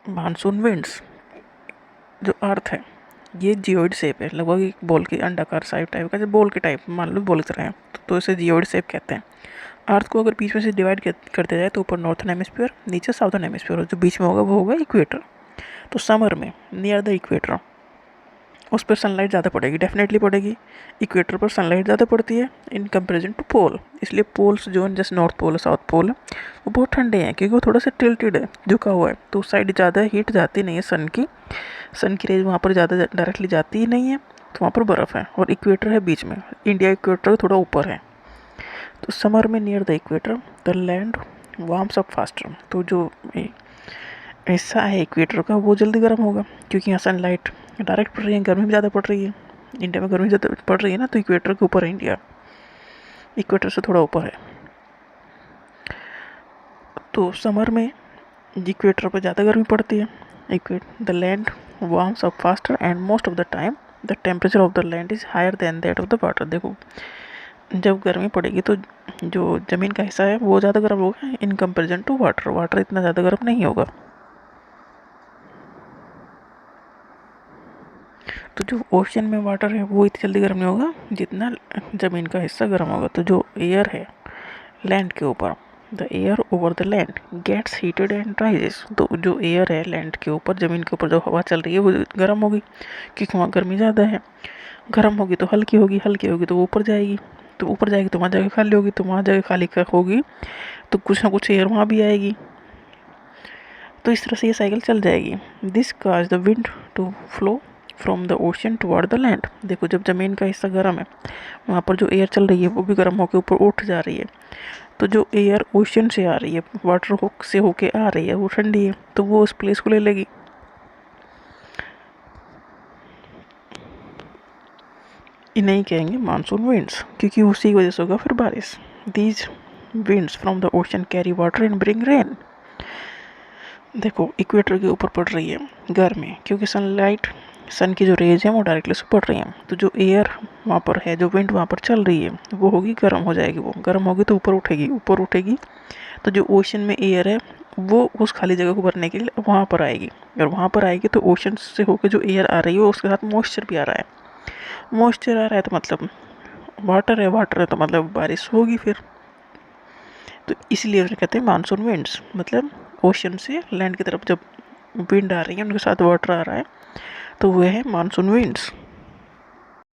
Monsoon winds जो अर्थ है ये जियोइड शेप है, लगभग एक बॉल के अंडाकार टाइप का, जो बॉल के टाइप मान लो बोल रहे हैं तो इसे जियोइड शेप कहते हैं। अर्थ को अगर बीच में से डिवाइड करते जाए तो ऊपर नॉर्थन हेमिस्फीयर, नीचे साउथर्न हेमिस्फीयर, और जो बीच में होगा वो होगा इक्वेटर। तो समर में नियर द इक्वेटर उस पर सनलाइट ज़्यादा पड़ेगी, डेफिनेटली पड़ेगी। इक्वेटर पर सनलाइट ज़्यादा पड़ती है इन कंपेरिजन टू पोल, इसलिए पोल्स जो है जैसे नॉर्थ पोल और साउथ पोल है वो बहुत ठंडे हैं क्योंकि वो थोड़ा सा टिल्टेड है, झुका हुआ है, तो उस साइड ज़्यादा हीट जाती नहीं है सन की रेज वहाँ पर ज़्यादा डायरेक्टली जाती ही नहीं है, तो वहाँ पर बर्फ़ है। और इक्वेटर है बीच में, इंडिया इक्वेटर थोड़ा ऊपर है। तो समर में near the equator the land warms up faster, तो जो हिस्सा है इक्वेटर का वो जल्दी गर्म होगा क्योंकि यहाँ सनलाइट डायरेक्ट पड़ रही है, गर्मी भी ज़्यादा पड़ रही है। इंडिया में गर्मी ज़्यादा पड़ रही है ना, तो इक्वेटर के ऊपर है इंडिया, इक्वेटर से थोड़ा ऊपर है। तो समर में इक्वेटर पर ज़्यादा गर्मी पड़ती है। The land warms up faster and most of the time the temperature of the land is higher than that of the water. देखो जब गर्मी पड़ेगी तो जो ज़मीन का हिस्सा है वो ज़्यादा गर्म होगा in comparison to water, water इतना ज़्यादा गर्म नहीं होगा। तो जो ओशन में वाटर है वो इतनी जल्दी गर्म नहीं होगा जितना ज़मीन का हिस्सा गर्म होगा। तो जो एयर है लैंड के ऊपर, the air over the land gets heated and rises, तो जो एयर है लैंड के ऊपर, ज़मीन के ऊपर जो हवा चल रही है वो गर्म होगी क्योंकि वहाँ गर्मी ज़्यादा है। गर्म होगी तो हल्की होगी, हल्की होगी तो ऊपर जाएगी, तो ऊपर जाएगी तो वहाँ जगह खाली होगी, तो वहाँ जगह खाली होगी तो कुछ ना कुछ एयर वहाँ भी आएगी। तो इस तरह से ये साइकिल चल जाएगी। This cause the wind to flow from the ocean toward the land. देखो जब ज़मीन का हिस्सा गर्म है वहाँ पर जो एयर चल रही है वो भी गर्म होकर ऊपर उठ जा रही है, तो जो एयर ओशन से आ रही है, वाटर हुक से होके आ रही है, वो ठंडी है तो वो उस प्लेस को ले लेगी। इन्हें कहेंगे मानसून विंड्स क्योंकि उसी की वजह से होगा फिर बारिश। These winds from the ocean carry water and bring rain. देखो इक्वेटर के ऊपर पड़ रही है गर्मी क्योंकि सनलाइट, सन की जो रेज है वो डायरेक्टली से पड़ रही है, तो जो एयर वहाँ पर है, जो विंड वहाँ पर चल रही है वो होगी गर्म हो जाएगी, वो गर्म होगी तो ऊपर उठेगी, ऊपर उठेगी तो जो ओशन में एयर है वो उस खाली जगह को भरने के लिए वहाँ पर आएगी, और वहाँ पर आएगी तो ओशन से होकर जो एयर आ रही है उसके साथ मॉइस्चर भी आ रहा है, मॉइस्चर आ रहा है तो मतलब वाटर है, वाटर है तो मतलब बारिश होगी फिर। तो इसलिए उसे कहते हैं मानसून विंड्स, मतलब ओशन से लैंड की तरफ जब विंड आ रही है उनके साथ वाटर आ रहा है तो वह है मानसून विंड्स।